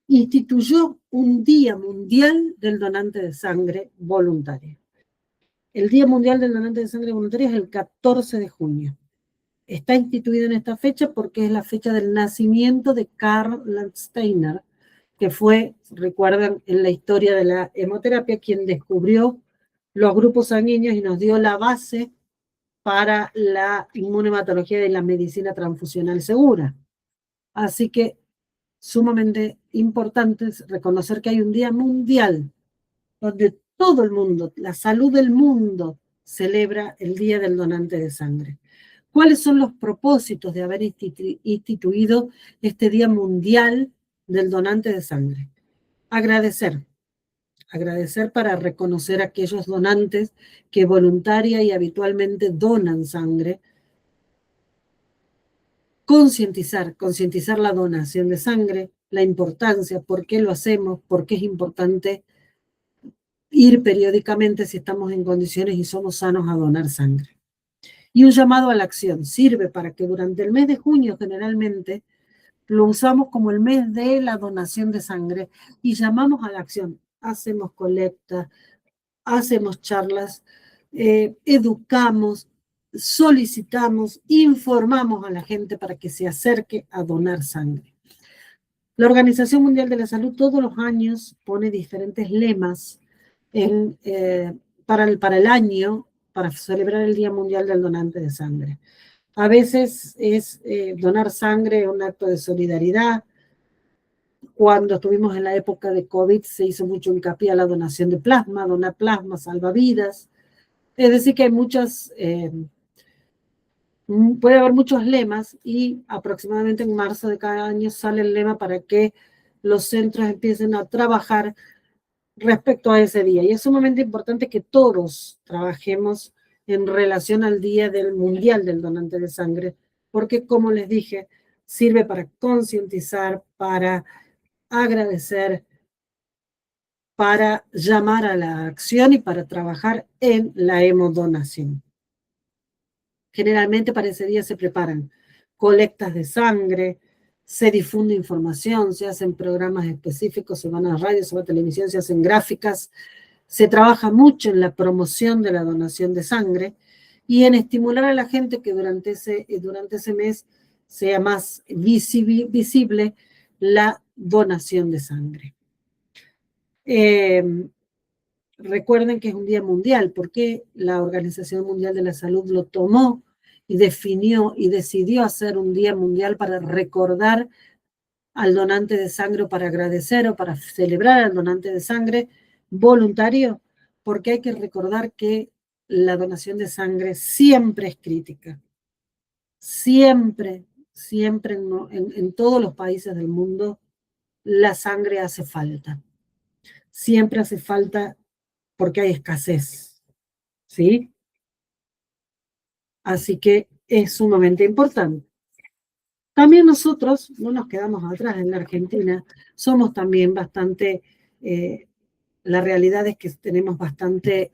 instituyó un Día Mundial del Donante de Sangre Voluntario. El Día Mundial del Donante de Sangre Voluntario es el 14 de junio. Está instituido en esta fecha porque es la fecha del nacimiento de Karl Landsteiner, que fue, recuerdan, en la historia de la hemoterapia, quien descubrió los grupos sanguíneos y nos dio la base para la inmunohematología y la medicina transfusional segura. Así que sumamente importante es reconocer que hay un día mundial donde todo el mundo, la salud del mundo, celebra el Día del Donante de Sangre. ¿Cuáles son los propósitos de haber instituido este Día Mundial del Donante de Sangre? Agradecer para reconocer a aquellos donantes que voluntaria y habitualmente donan sangre. Concientizar la donación de sangre, la importancia, por qué lo hacemos, por qué es importante ir periódicamente si estamos en condiciones y somos sanos a donar sangre. Y un llamado a la acción sirve para que durante el mes de junio generalmente lo usamos como el mes de la donación de sangre y llamamos a la acción. Hacemos colecta, hacemos charlas, educamos, solicitamos, informamos a la gente para que se acerque a donar sangre. La Organización Mundial de la Salud todos los años pone diferentes lemas para el año, para celebrar el Día Mundial del Donante de Sangre. A veces es donar sangre, un acto de solidaridad. Cuando estuvimos en la época de COVID se hizo mucho hincapié a la donación de plasma, donar plasma salva vidas. Es decir, que hay puede haber muchos lemas, y aproximadamente en marzo de cada año sale el lema para que los centros empiecen a trabajar respecto a ese día. Y es sumamente importante que todos trabajemos en relación al Día del Mundial del Donante de Sangre, porque, como les dije, sirve para concientizar, para agradecer, para llamar a la acción y para trabajar en la hemodonación. Generalmente para ese día se preparan colectas de sangre, se difunde información, se hacen programas específicos, se van a radio, se va a televisión, se hacen gráficas, se trabaja mucho en la promoción de la donación de sangre y en estimular a la gente que durante ese mes sea más visible la donación de sangre. Recuerden que es un día mundial, porque la Organización Mundial de la Salud lo tomó y definió y decidió hacer un día mundial para recordar al donante de sangre, o para agradecer o para celebrar al donante de sangre voluntario, porque hay que recordar que la donación de sangre siempre es crítica. Siempre en todos los países del mundo la sangre hace falta. Siempre hace falta porque hay escasez, ¿sí? Así que es sumamente importante. También nosotros no nos quedamos atrás en la Argentina, somos también bastante, la realidad es que tenemos bastante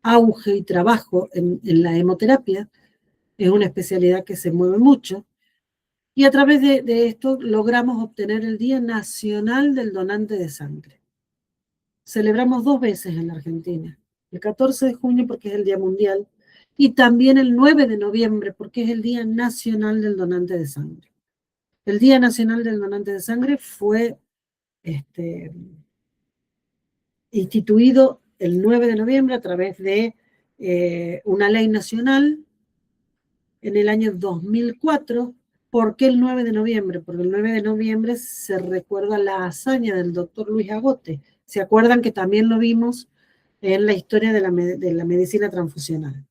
auge y trabajo en la hemoterapia, es una especialidad que se mueve mucho, y a través de esto logramos obtener el Día Nacional del Donante de Sangre. Celebramos 2 veces en la Argentina, el 14 de junio porque es el Día Mundial, y también el 9 de noviembre porque es el Día Nacional del Donante de Sangre. El Día Nacional del Donante de Sangre fue instituido el 9 de noviembre a través de una ley nacional en el año 2004. ¿Por qué el 9 de noviembre? Porque el 9 de noviembre se recuerda la hazaña del doctor Luis Agote. ¿Se acuerdan que también lo vimos en la historia de la medicina transfusional?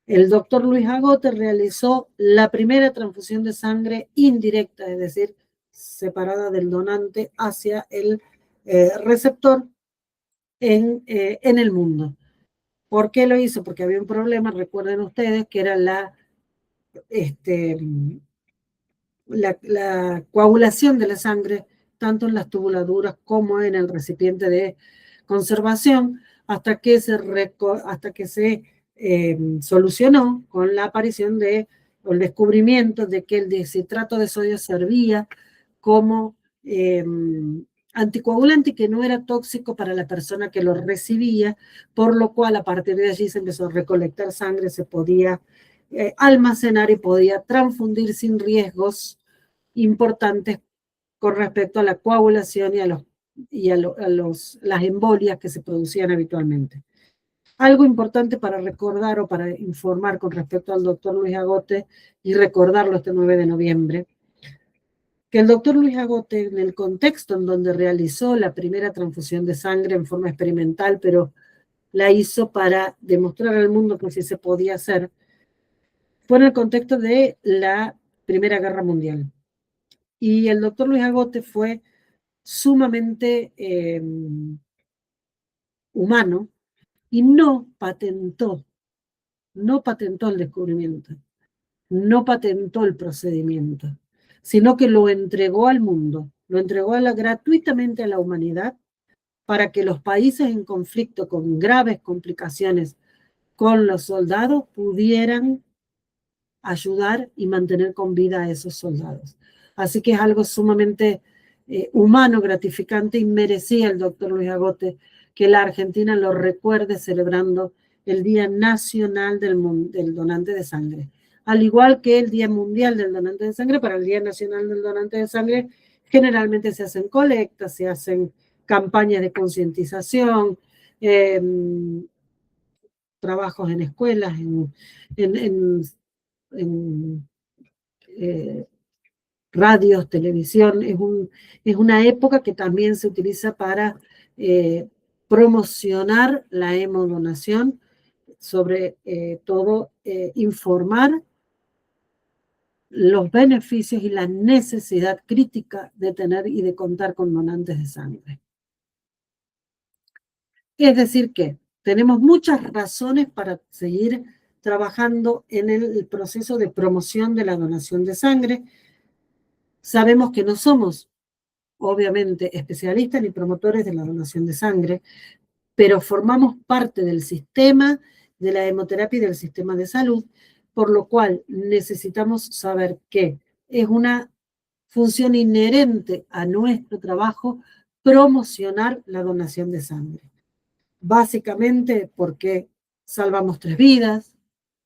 El doctor Luis Agote realizó la primera transfusión de sangre indirecta, es decir, separada del donante hacia el receptor en el mundo. ¿Por qué lo hizo? Porque había un problema, recuerden ustedes, que era la coagulación de la sangre, tanto en las tubuladuras como en el recipiente de conservación, hasta que se solucionó con la aparición o el descubrimiento de que el dicitrato de sodio servía como anticoagulante y que no era tóxico para la persona que lo recibía, por lo cual a partir de allí se empezó a recolectar sangre, se podía almacenar y podía transfundir sin riesgos importantes con respecto a la coagulación y a las embolias que se producían habitualmente. Algo importante para recordar o para informar con respecto al doctor Luis Agote y recordarlo este 9 de noviembre, que el doctor Luis Agote, en el contexto en donde realizó la primera transfusión de sangre en forma experimental, pero la hizo para demostrar al mundo que sí se podía hacer, fue en el contexto de la Primera Guerra Mundial. Y el doctor Luis Agote fue sumamente humano y no patentó el descubrimiento, no patentó el procedimiento, sino que lo entregó al mundo, lo entregó gratuitamente a la humanidad para que los países en conflicto con graves complicaciones con los soldados pudieran ayudar y mantener con vida a esos soldados. Así que es algo sumamente humano, gratificante, y merecía el doctor Luis Agote que la Argentina lo recuerde celebrando el Día Nacional del Donante de Sangre. Al igual que el Día Mundial del Donante de Sangre, para el Día Nacional del Donante de Sangre generalmente se hacen colectas, se hacen campañas de concientización, trabajos en escuelas, en radios, televisión. Es una época que también se utiliza para promocionar la hemodonación, sobre todo informar los beneficios y la necesidad crítica de tener y de contar con donantes de sangre. Es decir que tenemos muchas razones para seguir trabajando en el proceso de promoción de la donación de sangre. Sabemos que no somos, obviamente, especialistas ni promotores de la donación de sangre, pero formamos parte del sistema de la hemoterapia y del sistema de salud, por lo cual necesitamos saber que es una función inherente a nuestro trabajo promocionar la donación de sangre. Básicamente porque salvamos 3 vidas,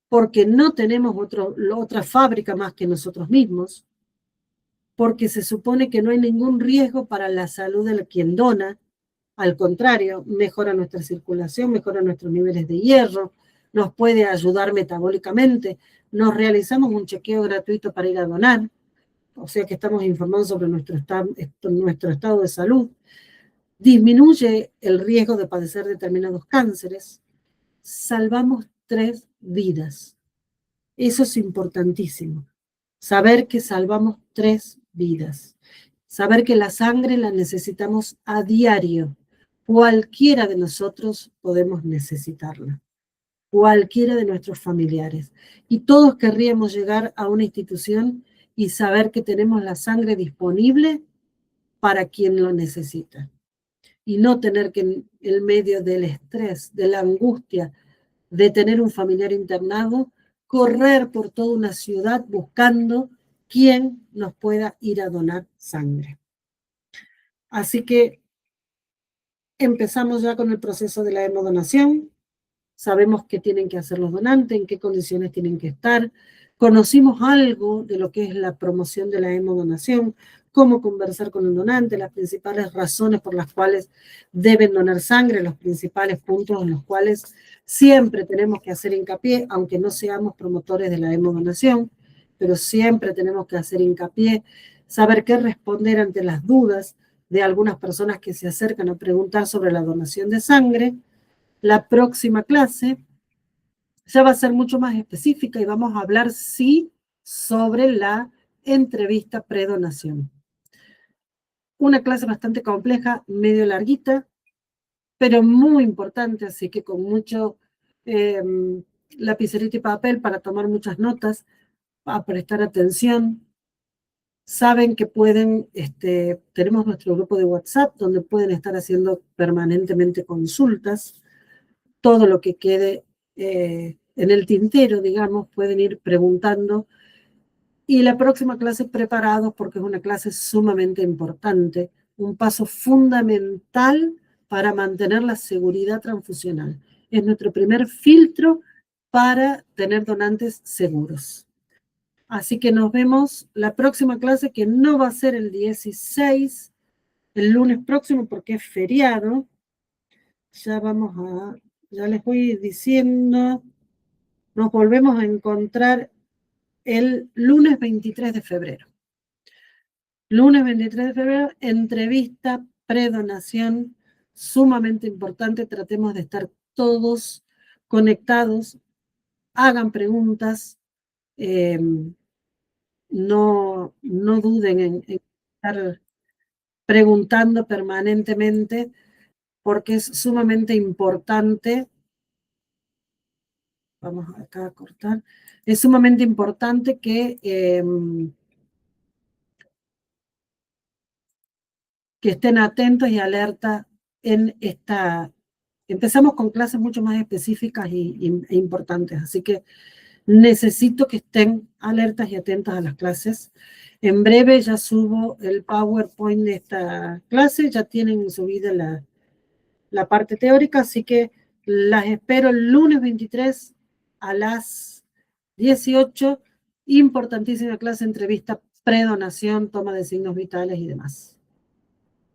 porque no tenemos otra fábrica más que nosotros mismos, porque se supone que no hay ningún riesgo para la salud de quien dona. Al contrario, mejora nuestra circulación, mejora nuestros niveles de hierro, nos puede ayudar metabólicamente. Nos realizamos un chequeo gratuito para ir a donar, o sea que estamos informando sobre nuestro estado de salud. Disminuye el riesgo de padecer determinados cánceres. Salvamos 3 vidas. Eso es importantísimo. Saber que salvamos 3 vidas. Saber que la sangre la necesitamos a diario. Cualquiera de nosotros podemos necesitarla. Cualquiera de nuestros familiares. Y todos querríamos llegar a una institución y saber que tenemos la sangre disponible para quien lo necesita. Y no tener que en medio del estrés, de la angustia de tener un familiar internado, correr por toda una ciudad buscando quién nos pueda ir a donar sangre. Así que empezamos ya con el proceso de la hemodonación. Sabemos qué tienen que hacer los donantes, en qué condiciones tienen que estar. conocimos algo de lo que es la promoción de la hemodonación, cómo conversar con un donante, las principales razones por las cuales deben donar sangre, los principales puntos en los cuales siempre tenemos que hacer hincapié, aunque no seamos promotores de la hemodonación, pero siempre tenemos que hacer hincapié, saber qué responder ante las dudas de algunas personas que se acercan a preguntar sobre la donación de sangre. La próxima clase ya va a ser mucho más específica y vamos a hablar, sí, sobre la entrevista predonación. Una clase bastante compleja, medio larguita, pero muy importante, así que con mucho lapicerito y papel para tomar muchas notas, a prestar atención. Saben que pueden, tenemos nuestro grupo de WhatsApp donde pueden estar haciendo permanentemente consultas. Todo lo que quede en el tintero, digamos, pueden ir preguntando. Y la próxima clase preparados porque es una clase sumamente importante, un paso fundamental para mantener la seguridad transfusional. Es nuestro primer filtro para tener donantes seguros. Así que nos vemos la próxima clase, que no va a ser el 16, el lunes próximo porque es feriado. Ya les voy diciendo, nos volvemos a encontrar el lunes 23 de febrero. Lunes 23 de febrero, entrevista, predonación, sumamente importante. Tratemos de estar todos conectados, hagan preguntas, no duden en estar preguntando permanentemente, porque es sumamente importante. Vamos acá a cortar. Es sumamente importante que estén atentos y alerta en esta. Empezamos con clases mucho más específicas e importantes, así que necesito que estén alertas y atentas a las clases. En breve ya subo el PowerPoint de esta clase, ya tienen subida la parte teórica, así que las espero el lunes 23 a las 18. Importantísima clase, entrevista, predonación, toma de signos vitales y demás.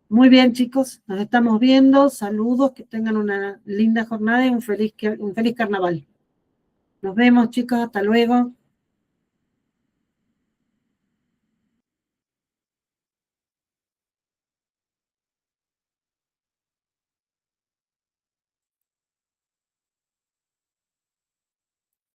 Muy bien, chicos, nos estamos viendo. Saludos, que tengan una linda jornada y un feliz carnaval. Nos vemos, chicos, hasta luego.